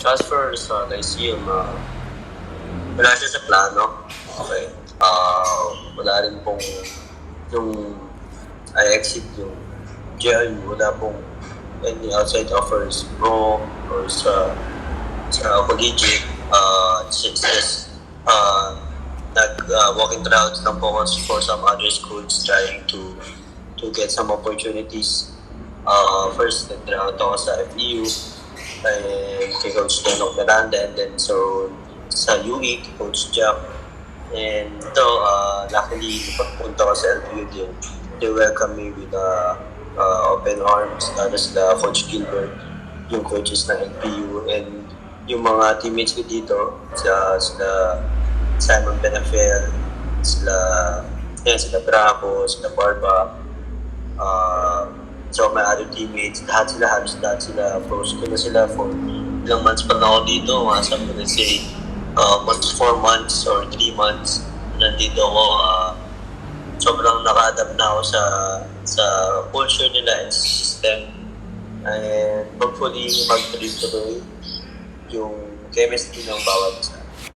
transfer sa Lyceum, wala siya sa plano. Okay. Wala rin pong yung I exit yung JRU, wala pong any outside offers pro or sa collegiate. It's just walking routes lang po for some other schools trying to get some opportunities. First, nag-route ako sa FEU kay Coach Denok Miranda, and then so sa UE, kay Coach Jack. And ito, luckily, pagpunta ko sa LPU din, they welcome me with open arms, lalo sila Coach Gilbert, yung coaches ng LPU, and yung mga teammates ko dito, sila Simon Benafel, sila Braco, sila Barba, so my other teammates, halos lahat sila, pros ko na sila for ilang months pa na ako dito, some would say, 4 months or 3 months nandito ako. Sobrang naka-adapt na ako sa culture nila and system, and hopefully mag-tuloy yung chemistry ng bawat isa.